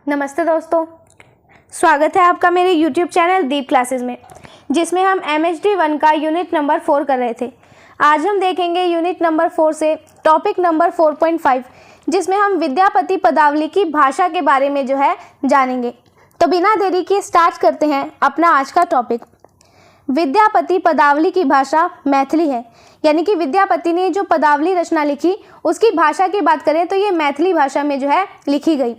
नमस्ते दोस्तों, स्वागत है आपका मेरे YouTube चैनल दीप क्लासेस में, जिसमें हम MHD 1 का यूनिट नंबर 4 कर रहे थे। आज हम देखेंगे यूनिट नंबर 4 से टॉपिक नंबर 4.5, जिसमें हम विद्यापति पदावली की भाषा के बारे में जानेंगे। तो बिना देरी किए स्टार्ट करते हैं अपना आज का टॉपिक। विद्यापति पदावली की भाषा मैथिली है, यानी कि विद्यापति ने जो पदावली रचना लिखी उसकी भाषा की बात करें तो ये मैथिली भाषा में लिखी गई।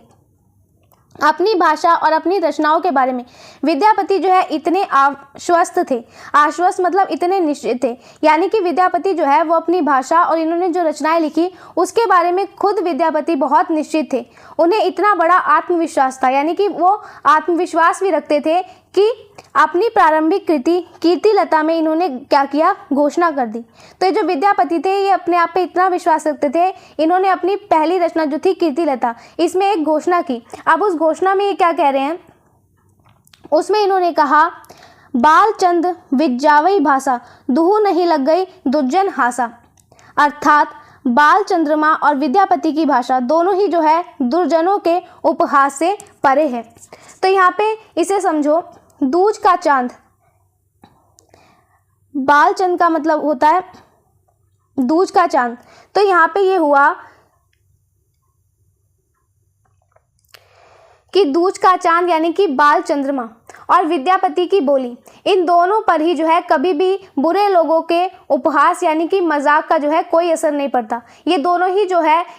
अपनी भाषा और अपनी रचनाओं के बारे में विद्यापति इतने आश्वस्त मतलब इतने निश्चित थे, यानी कि विद्यापति वो अपनी भाषा और इन्होंने जो रचनाएं लिखी उसके बारे में खुद विद्यापति बहुत निश्चित थे। उन्हें इतना बड़ा आत्मविश्वास था, यानी कि वो आत्मविश्वास भी रखते थे कि अपनी प्रारंभिक कृति कीर्तिलता में इन्होंने क्या किया, घोषणा कर दी। तो ये जो विद्यापति थे ये अपने आप पे इतना विश्वास रखते थे, इन्होंने अपनी पहली रचना जो थी कीर्तिलता, इसमें एक घोषणा की। अब उस घोषणा में ये क्या कह रहे हैं, उसमें इन्होंने कहा, बालचंद विज्जावई भाषा दुहु नहीं लग गई दुर्जन हासा। अर्थात बाल चंद्रमा और विद्यापति की भाषा दोनों ही दुर्जनों के उपहास से परे है। तो यहाँ पे इसे समझो, दूज का चांद, बालचंद का मतलब होता है दूज का चांद। तो यहाँ पे ये हुआ कि दूज का चांद यानी कि बाल चंद्रमा और विद्यापति की बोली, इन दोनों पर ही कभी भी बुरे लोगों के उपहास यानी कि मजाक का कोई असर नहीं पड़ता। ये दोनों ही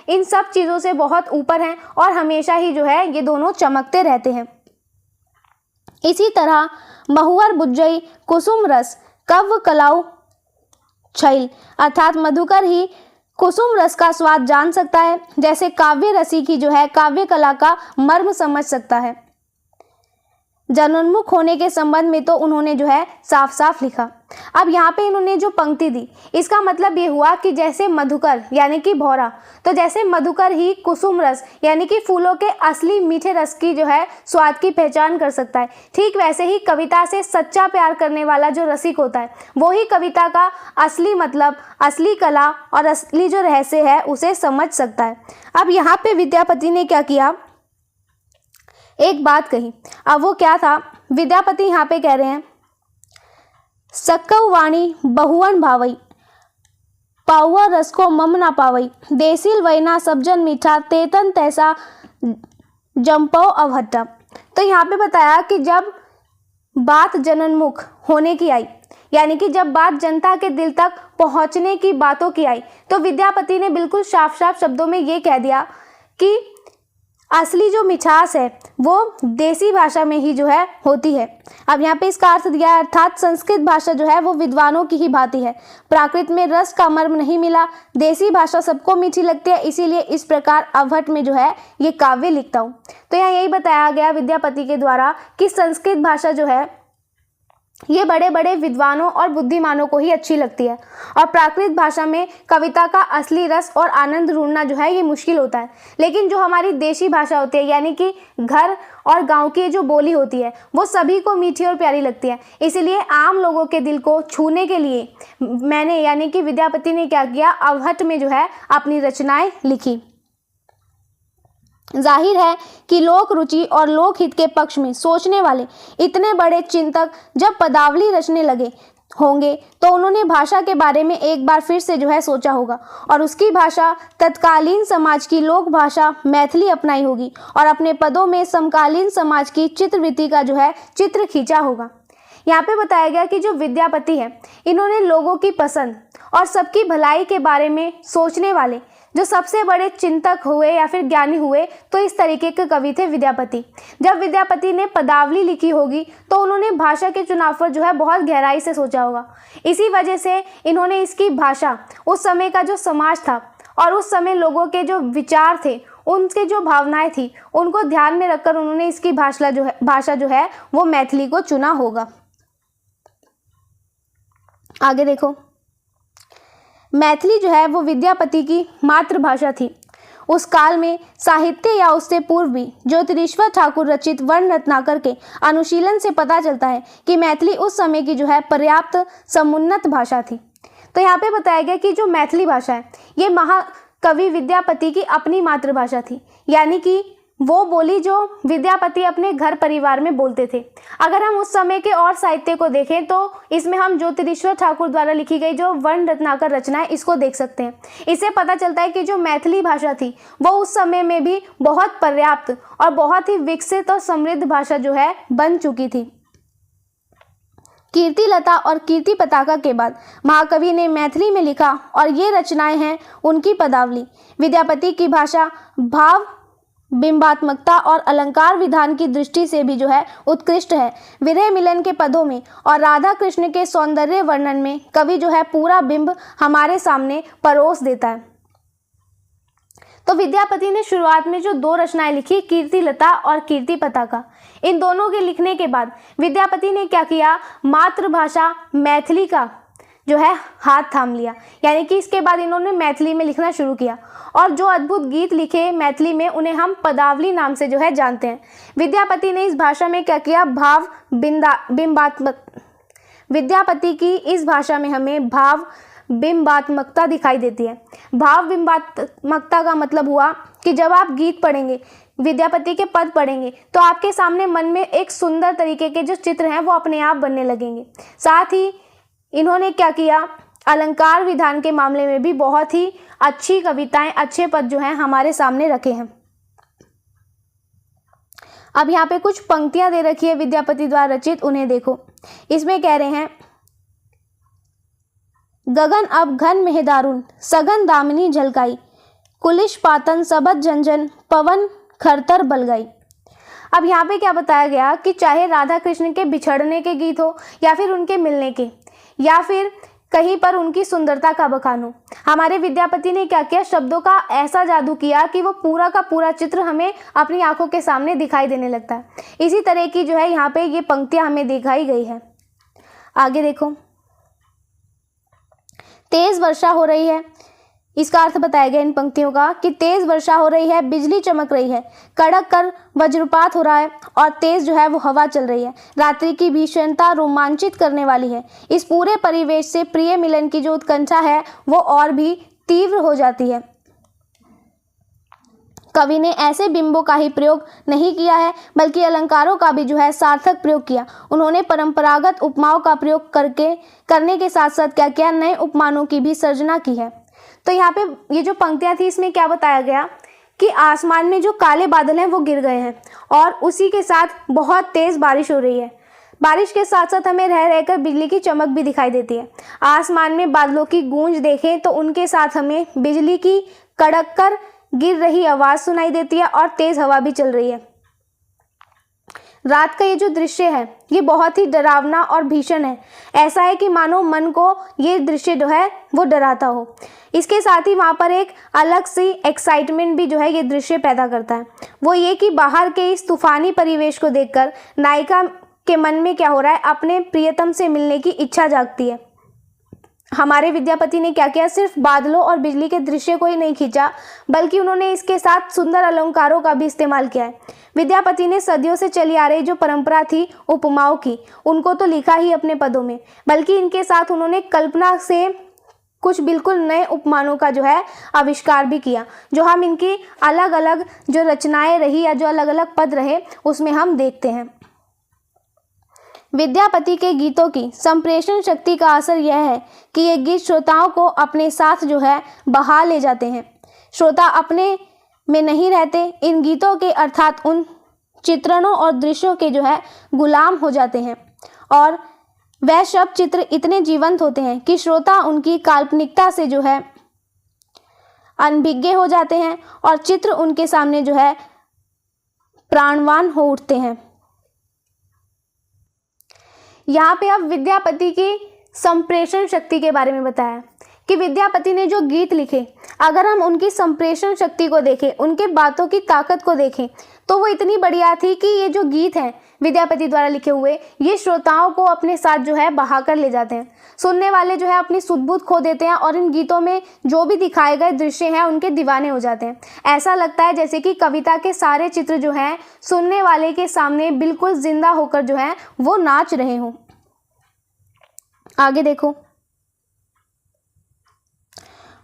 इन सब चीज़ों से बहुत ऊपर हैं और हमेशा ही ये दोनों चमकते रहते हैं। इसी तरह महुअर बुज्जई कुसुम रस कव्व कलाऊ छैल, अर्थात मधुकर ही कुसुम रस का स्वाद जान सकता है, जैसे काव्य रसिक ही काव्य कला का मर्म समझ सकता है। जनोन्मुख होने के संबंध में तो उन्होंने साफ साफ लिखा। अब यहाँ पे इन्होंने जो पंक्ति दी इसका मतलब ये हुआ कि जैसे मधुकर यानी कि भौरा, तो जैसे मधुकर ही कुसुम रस यानी कि फूलों के असली मीठे रस की स्वाद की पहचान कर सकता है, ठीक वैसे ही कविता से सच्चा प्यार करने वाला जो रसिक होता है वो ही कविता का असली मतलब, असली कला और असली जो रहस्य है उसे समझ सकता है। अब यहाँ पे विद्यापति ने क्या किया, एक बात कही। अब वो क्या था, विद्यापति यहाँ पे कह रहे हैं, सक्कव वाणी बहुवन भावई पाउआ रस को मम ना पावई देसिल वैना सब्जन मीठा तेतन तैसा जम्पो अवहट्टा। तो यहाँ पे बताया कि जब बात जनोन्मुख होने की आई, यानी कि जब बात जनता के दिल तक पहुँचने की बातों की आई, तो विद्यापति ने बिल्कुल साफ साफ शब्दों में ये कह दिया कि असली जो मिठास है वो देसी भाषा में ही होती है। अब यहाँ पे इसका अर्थ दिया है, अर्थात संस्कृत भाषा वो विद्वानों की ही भांति है, प्राकृत में रस का मर्म नहीं मिला, देसी भाषा सबको मीठी लगती है, इसीलिए इस प्रकार अवहट में ये काव्य लिखता हूँ। तो यहाँ यही बताया गया विद्यापति के द्वारा कि संस्कृत भाषा ये बड़े बड़े विद्वानों और बुद्धिमानों को ही अच्छी लगती है और प्राकृत भाषा में कविता का असली रस और आनंद ढूंढना ये मुश्किल होता है। लेकिन जो हमारी देशी भाषा होती है यानी कि घर और गांव की जो बोली होती है वो सभी को मीठी और प्यारी लगती है, इसीलिए आम लोगों के दिल को छूने के लिए मैंने यानी कि विद्यापति ने क्या किया, अवहट में अपनी रचनाएं लिखी। जाहिर है कि लोक रुचि और लोकहित के पक्ष में सोचने वाले इतने बड़े चिंतक जब पदावली रचने लगे होंगे तो उन्होंने भाषा के बारे में एक बार फिर से सोचा होगा और उसकी भाषा तत्कालीन समाज की लोक भाषा मैथिली अपनाई होगी और अपने पदों में समकालीन समाज की चित्रवृत्ति का चित्र खींचा होगा। यहाँ पे बताया गया कि जो विद्यापति है इन्होंने लोगों की पसंद और सबकी भलाई के बारे में सोचने वाले जो सबसे बड़े चिंतक हुए या फिर ज्ञानी हुए, तो इस तरीके के कवि थे विद्यापति। जब विद्यापति ने पदावली लिखी होगी तो उन्होंने भाषा के चुनाव पर बहुत गहराई से सोचा होगा। इसी वजह से इन्होंने इसकी भाषा, उस समय का जो समाज था और उस समय लोगों के जो विचार थे, उनके जो भावनाएं थी, उनको ध्यान में रखकर उन्होंने इसकी भाषा वो मैथिली को चुना होगा। आगे देखो, मैथिली वो विद्यापति की मातृभाषा थी। उस काल में साहित्य या उससे पूर्व भी ज्योतिरीश्वर ठाकुर रचित वर्ण रत्नाकर के अनुशीलन से पता चलता है कि मैथिली उस समय की पर्याप्त समुन्नत भाषा थी। तो यहाँ पे बताया गया कि जो मैथिली भाषा है ये महाकवि विद्यापति की अपनी मातृभाषा थी, यानी कि वो बोली जो विद्यापति अपने घर परिवार में बोलते थे। अगर हम उस समय के और साहित्य को देखें तो इसमें हम ज्योतिरीश्वर ठाकुर द्वारा लिखी गई जो वर्ण रत्नाकर रचना है इसको देख सकते हैं। इससे पता चलता है कि जो मैथिली भाषा थी वो उस समय में भी बहुत पर्याप्त और बहुत ही विकसित और समृद्ध भाषा जो है बन चुकी थी। कीर्तिलता और कीर्ति पताका के बाद महाकवि ने मैथिली में लिखा और ये रचनाएं हैं उनकी पदावली। विद्यापति की भाषा भाव बिंबात्मकता और अलंकार विधान की दृष्टि से भी जो है उत्कृष्ट है। विरह मिलन के पदों में और राधा कृष्ण के सौंदर्य वर्णन में कवि जो है पूरा बिंब हमारे सामने परोस देता है। तो विद्यापति ने शुरुआत में जो 2 रचनाएं लिखी, कीर्तिलता और कीर्ति पताका, इन दोनों के लिखने के बाद विद्यापति ने क्या किया, मातृभाषा मैथिली का जो है हाथ थाम लिया। यानी कि इसके बाद इन्होंने मैथिली में लिखना शुरू किया और जो अद्भुत गीत लिखे मैथिली में उन्हें हम पदावली नाम से जो है जानते हैं। विद्यापति ने इस भाषा में क्या किया, भाव बिंबात्मक, विद्यापति की इस भाषा में हमें भाव बिंबात्मकता दिखाई देती है। भाव बिंबात्मकता का मतलब हुआ कि जब आप गीत पढ़ेंगे, विद्यापति के पद पढ़ेंगे तो आपके सामने मन में एक सुंदर तरीके के जो चित्र हैं वो अपने आप बनने लगेंगे। साथ ही इन्होंने क्या किया, अलंकार विधान के मामले में भी बहुत ही अच्छी कविताएं, अच्छे पद जो हैं हमारे सामने रखे हैं। अब यहाँ पे कुछ पंक्तियां दे रखी है विद्यापति द्वारा रचित, उन्हें देखो। इसमें कह रहे हैं, गगन अब घन में दारुण सघन दामिनी झलकाई, कुलिश पातन सबद झंझन पवन खरतर बलगाई। अब यहाँ पे क्या बताया गया कि चाहे राधा कृष्ण के बिछड़ने के गीत हो या फिर उनके मिलने के या फिर कहीं पर उनकी सुंदरता का बखान हो, हमारे विद्यापति ने क्या किया, शब्दों का ऐसा जादू किया कि वो पूरा का पूरा चित्र हमें अपनी आंखों के सामने दिखाई देने लगता है। इसी तरह की जो है यहाँ पे ये पंक्तियां हमें दिखाई गई है। आगे देखो, तेज वर्षा हो रही है, इसका अर्थ बताया गया इन पंक्तियों का कि तेज वर्षा हो रही है, बिजली चमक रही है, कड़क कर वज्रपात हो रहा है और तेज जो है वो हवा चल रही है। रात्रि की भीषणता रोमांचित करने वाली है। इस पूरे परिवेश से प्रिय मिलन की जो उत्कंठा है वो और भी तीव्र हो जाती है। कवि ने ऐसे बिंबों का ही प्रयोग नहीं किया है बल्कि अलंकारों का भी जो है सार्थक प्रयोग किया। उन्होंने परंपरागत उपमाओं का प्रयोग करने के साथ साथ क्या किया, नए उपमानों की भी सर्जना की है। तो यहाँ पे ये जो पंक्तियां थी इसमें क्या बताया गया कि आसमान में जो काले बादल हैं वो गिर गए हैं और उसी के साथ बहुत तेज बारिश हो रही है। बारिश के साथ साथ हमें रह रहकर बिजली की चमक भी दिखाई देती है। आसमान में बादलों की गूंज देखें तो उनके साथ हमें बिजली की कड़क कर गिर रही आवाज सुनाई देती है और तेज हवा भी चल रही है। रात का ये जो दृश्य है ये बहुत ही डरावना और भीषण है। ऐसा है कि मानो मन को ये दृश्य जो है वो डराता हो। इसके साथ ही वहाँ पर एक अलग सी एक्साइटमेंट भी जो है ये दृश्य पैदा करता है। वो ये कि बाहर के इस तूफानी परिवेश को देखकर नायिका के मन में क्या हो रहा है, अपने प्रियतम से मिलने की इच्छा जागती है। हमारे विद्यापति ने क्या किया, सिर्फ बादलों और बिजली के दृश्य को ही नहीं खींचा बल्कि उन्होंने इसके साथ सुंदर अलंकारों का भी इस्तेमाल किया है। विद्यापति ने सदियों से चली आ रही जो परंपरा थी उपमाओं की, उनको तो लिखा ही अपने पदों में, बल्कि इनके साथ उन्होंने कल्पना से कुछ बिल्कुल नए उपमानों का जो है आविष्कार भी किया, जो हम इनकी अलग अलग जो रचनाएं रही या जो अलग अलग पद रहे उसमें हम देखते हैं। विद्यापति के गीतों की संप्रेषण शक्ति का असर यह है कि ये गीत श्रोताओं को अपने साथ जो है बहा ले जाते हैं। श्रोता अपने में नहीं रहते, इन गीतों के अर्थात उन चित्रणों और दृश्यों के जो है गुलाम हो जाते हैं और वह शब्द चित्र इतने जीवंत होते हैं कि श्रोता उनकी काल्पनिकता से जो है अनभिज्ञ हो जाते हैं और चित्र उनके सामने जो है प्राणवान हो उठते हैं। यहाँ पे अब विद्यापति की संप्रेषण शक्ति के बारे में बताया कि विद्यापति ने जो गीत लिखे, अगर हम उनकी संप्रेषण शक्ति को देखें, उनके बातों की ताकत को देखें तो वो इतनी बढ़िया थी कि ये जो गीत हैं विद्यापति द्वारा लिखे हुए, ये श्रोताओं को अपने साथ जो है बहा कर ले जाते हैं। सुनने वाले जो है अपनी सुध-बुध खो देते हैं और इन गीतों में जो भी दिखाए गए दृश्य हैं उनके दीवाने हो जाते हैं। ऐसा लगता है जैसे कि कविता के सारे चित्र जो हैं सुनने वाले के सामने बिल्कुल जिंदा होकर जो है वो नाच रहे हों। आगे देखो,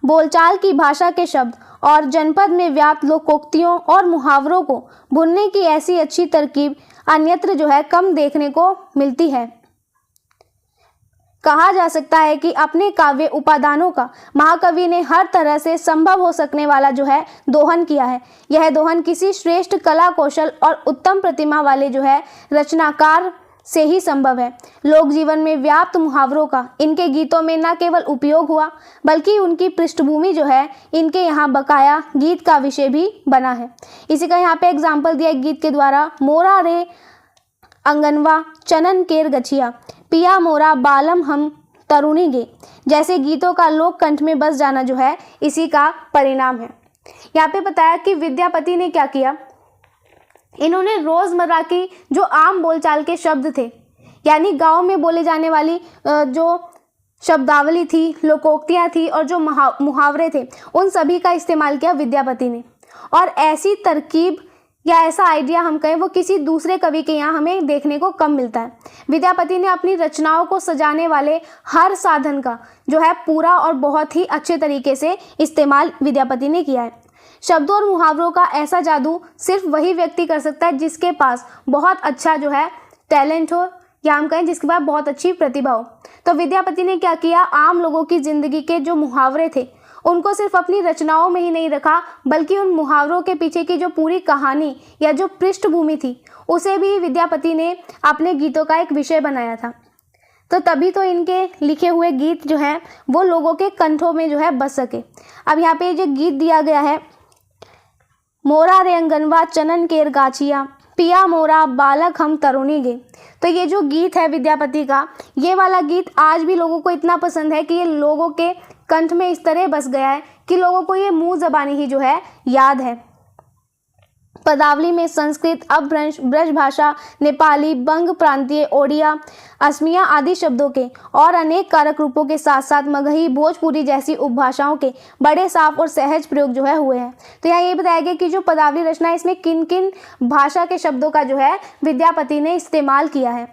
बोलचाल की भाषा के शब्द और जनपद में व्याप्त लोकोक्तियों और मुहावरों को भुनने की ऐसी अच्छी तरकीब अन्यत्र जो है कम देखने को मिलती है। कहा जा सकता है कि अपने काव्य उपादानों का महाकवि ने हर तरह से संभव हो सकने वाला जो है दोहन किया है। यह दोहन किसी श्रेष्ठ कला कौशल और उत्तम प्रतिमा वाले जो है रचनाकार से ही संभव है। लोक जीवन में व्याप्त मुहावरों का इनके गीतों में न केवल उपयोग हुआ बल्कि उनकी पृष्ठभूमि जो है इनके यहाँ बकाया गीत का विषय भी बना है। इसी का यहाँ पे एग्जाम्पल दिया गीत के द्वारा, मोरा रे अंगनवा चनन केर गछिया, पिया मोरा बालम हम तरुणी गे, जैसे गीतों का लोक कंठ में बस जाना जो है इसी का परिणाम है। यहाँ पे बताया कि विद्यापति ने क्या किया, इन्होंने रोजमर्रा की जो आम बोलचाल के शब्द थे, यानी गांव में बोले जाने वाली जो शब्दावली थी, लोकोक्तियाँ थी और जो मुहावरे थे, उन सभी का इस्तेमाल किया विद्यापति ने। और ऐसी तरकीब या ऐसा आइडिया हम कहें वो किसी दूसरे कवि के यहाँ हमें देखने को कम मिलता है। विद्यापति ने अपनी रचनाओं को सजाने वाले हर साधन का जो है पूरा और बहुत ही अच्छे तरीके से इस्तेमाल विद्यापति ने किया है। शब्दों और मुहावरों का ऐसा जादू सिर्फ वही व्यक्ति कर सकता है जिसके पास बहुत अच्छा जो है टैलेंट हो, या हम कहें जिसके पास बहुत अच्छी प्रतिभा हो। तो विद्यापति ने क्या किया, आम लोगों की जिंदगी के जो मुहावरे थे उनको सिर्फ अपनी रचनाओं में ही नहीं रखा बल्कि उन मुहावरों के पीछे की जो पूरी कहानी या जो पृष्ठभूमि थी उसे भी विद्यापति ने अपने गीतों का एक विषय बनाया था। तो तभी तो इनके लिखे हुए गीत जो हैं वो लोगों के कंठों में जो है बस सके। अब यहाँ पे जो गीत दिया गया है, मोरा रे अंगनवा चनन केर गाछिया, पिया मोरा बालक हम तरुणी गे, तो ये जो गीत है विद्यापति का, ये वाला गीत आज भी लोगों को इतना पसंद है कि ये लोगों के कंठ में इस तरह बस गया है कि लोगों को ये मुंह ज़बानी ही जो है याद है। पदावली में संस्कृत, अपभ्रंश, ब्रज भाषा, नेपाली, बंग प्रांतीय, ओडिया, असमिया आदि शब्दों के और अनेक कारक रूपों के साथ साथ मगही, भोजपुरी जैसी उपभाषाओं के बड़े साफ और सहज प्रयोग जो है हुए हैं। तो यहाँ ये बताया गया कि जो पदावली रचना है इसमें किन किन भाषा के शब्दों का जो है विद्यापति ने इस्तेमाल किया है।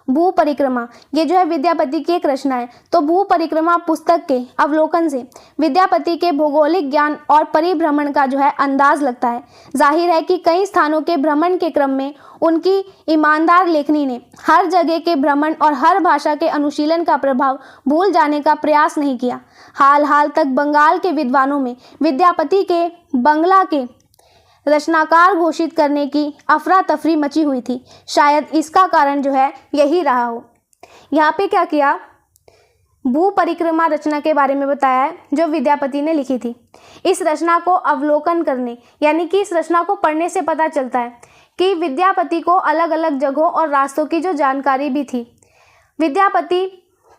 भू परिक्रमा, ये जो है विद्यापति की एक रचना है। तो भू परिक्रमा पुस्तक के अवलोकन से विद्यापति के भौगोलिक ज्ञान और परिभ्रमण का जो है अंदाज लगता है। जाहिर है कि कई स्थानों के भ्रमण के क्रम में उनकी ईमानदार लेखनी ने हर जगह के भ्रमण और हर भाषा के अनुशीलन का प्रभाव भूल जाने का प्रयास नहीं किया। हाल हाल तक बंगाल के विद्वानों में विद्यापति के बंगला के रचनाकार घोषित करने की अफरा तफरी मची हुई थी। शायद इसका कारण जो है यही रहा हो। यहाँ पे क्या किया, भू परिक्रमा रचना के बारे में बताया है जो विद्यापति ने लिखी थी। इस रचना को अवलोकन करने यानी कि इस रचना को पढ़ने से पता चलता है कि विद्यापति को अलग अलग जगहों और रास्तों की जो जानकारी भी थी। विद्यापति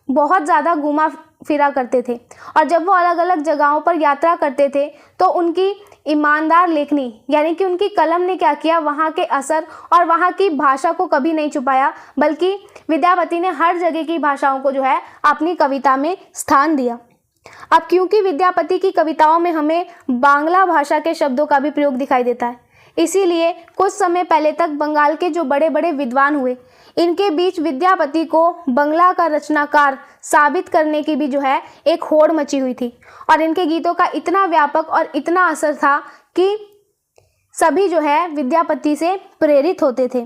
बहुत ज़्यादा घूमा फिरा करते थे और जब वो अलग अलग जगहों पर यात्रा करते थे तो उनकी ईमानदार लेखनी यानी कि उनकी कलम ने क्या किया, वहाँ के असर और वहाँ की भाषा को कभी नहीं छुपाया, बल्कि विद्यापति ने हर जगह की भाषाओं को जो है अपनी कविता में स्थान दिया। अब क्योंकि विद्यापति की कविताओं में हमें बांग्ला भाषा के शब्दों का भी प्रयोग दिखाई देता है, इसीलिए कुछ समय पहले तक बंगाल के जो बड़े बड़े विद्वान हुए, इनके बीच विद्यापति को बंगला का रचनाकार साबित करने की भी जो है एक होड़ मची हुई थी। और इनके गीतों का इतना व्यापक और इतना असर था कि सभी जो है विद्यापति से प्रेरित होते थे।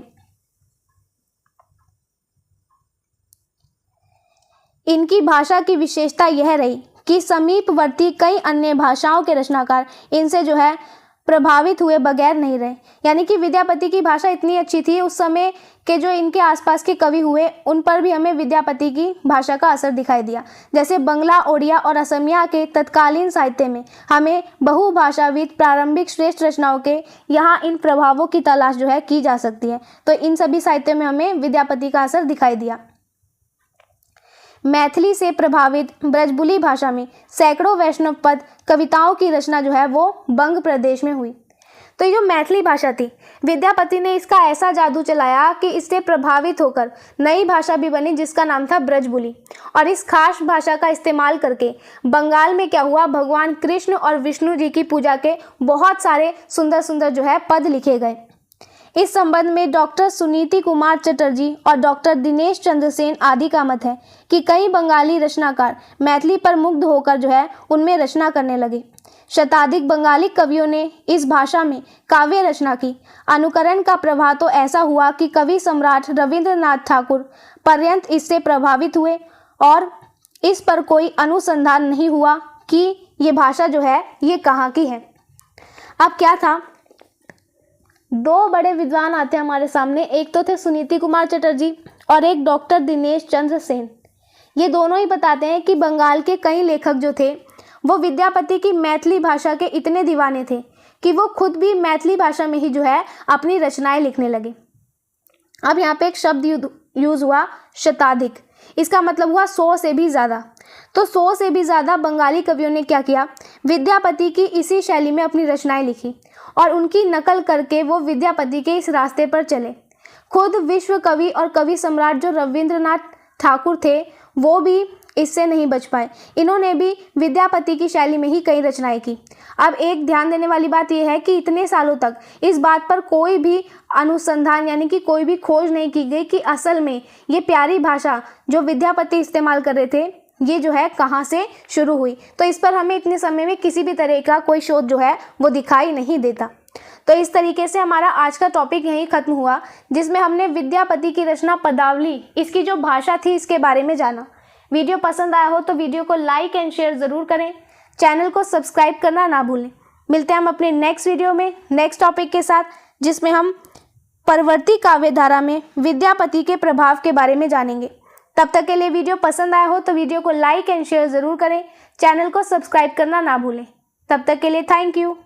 इनकी भाषा की विशेषता यह रही कि समीपवर्ती कई अन्य भाषाओं के रचनाकार इनसे जो है प्रभावित हुए बगैर नहीं रहे। यानी कि विद्यापति की भाषा इतनी अच्छी थी, उस समय के जो इनके आसपास के कवि हुए उन पर भी हमें विद्यापति की भाषा का असर दिखाई दिया। जैसे बंगला, ओडिया और असमिया के तत्कालीन साहित्य में हमें बहुभाषाविद प्रारंभिक श्रेष्ठ रचनाओं के यहाँ इन प्रभावों की तलाश जो है की जा सकती है। तो इन सभी साहित्य में हमें विद्यापति का असर दिखाई दिया। मैथिली से प्रभावित ब्रजबुली भाषा में सैकड़ों वैष्णव पद कविताओं की रचना जो है वो बंग प्रदेश में हुई। तो ये जो मैथिली भाषा थी, विद्यापति ने इसका ऐसा जादू चलाया कि इससे प्रभावित होकर नई भाषा भी बनी जिसका नाम था ब्रजबुली। और इस खास भाषा का इस्तेमाल करके बंगाल में क्या हुआ, भगवान कृष्ण और विष्णु जी की पूजा के बहुत सारे सुंदर सुंदर जो है पद लिखे गए। इस संबंध में डॉक्टर सुनीति कुमार चटर्जी और डॉक्टर दिनेश चंद्र सेन आदि का मत है कि कई बंगाली रचनाकार मैथिली पर मुग्ध होकर जो है उनमें रचना करने लगे। शताधिक बंगाली कवियों ने इस भाषा में काव्य रचना की। अनुकरण का प्रभाव तो ऐसा हुआ कि कवि सम्राट रविंद्रनाथ ठाकुर पर्यंत इससे प्रभावित हुए और इस पर कोई अनुसंधान नहीं हुआ कि ये भाषा जो है ये कहाँ की है। अब क्या था, दो बड़े विद्वान आते हैं हमारे सामने, एक तो थे सुनीति कुमार चटर्जी और एक डॉक्टर दिनेश चंद्र सेन। ये दोनों ही बताते हैं कि बंगाल के कई लेखक जो थे वो विद्यापति की मैथिली भाषा के इतने दीवाने थे कि वो खुद भी मैथिली भाषा में ही जो है अपनी रचनाएं लिखने लगे। अब यहाँ पे एक शब्द यूज हुआ शताधिक, इसका मतलब हुआ 100 से भी ज़्यादा। तो 100 से भी ज़्यादा बंगाली कवियों ने क्या किया, विद्यापति की इसी शैली में अपनी रचनाएं लिखी और उनकी नकल करके वो विद्यापति के इस रास्ते पर चले। खुद विश्व कवि और कवि सम्राट जो रविंद्रनाथ ठाकुर थे वो भी इससे नहीं बच पाए। इन्होंने भी विद्यापति की शैली में ही कई रचनाएं की। अब एक ध्यान देने वाली बात यह है कि इतने सालों तक इस बात पर कोई भी अनुसंधान यानी कि कोई भी खोज नहीं की गई कि असल में ये प्यारी भाषा जो विद्यापति इस्तेमाल कर रहे थे ये जो है कहाँ से शुरू हुई। तो इस पर हमें इतने समय में किसी भी तरह का कोई शोध जो है वो दिखाई नहीं देता। तो इस तरीके से हमारा आज का टॉपिक यहीं खत्म हुआ, जिसमें हमने विद्यापति की रचना पदावली, इसकी जो भाषा थी इसके बारे में जाना। वीडियो पसंद आया हो तो वीडियो को लाइक एंड शेयर ज़रूर करें, चैनल को सब्सक्राइब करना ना भूलें। मिलते हैं हम अपने नेक्स्ट वीडियो में नेक्स्ट टॉपिक के साथ, जिसमें हम परवर्ती काव्य धारा में विद्यापति के प्रभाव के बारे में जानेंगे। तब तक के लिए वीडियो पसंद आया हो तो वीडियो को लाइक एंड शेयर ज़रूर करें, चैनल को सब्सक्राइब करना ना भूलें। तब तक के लिए थैंक यू।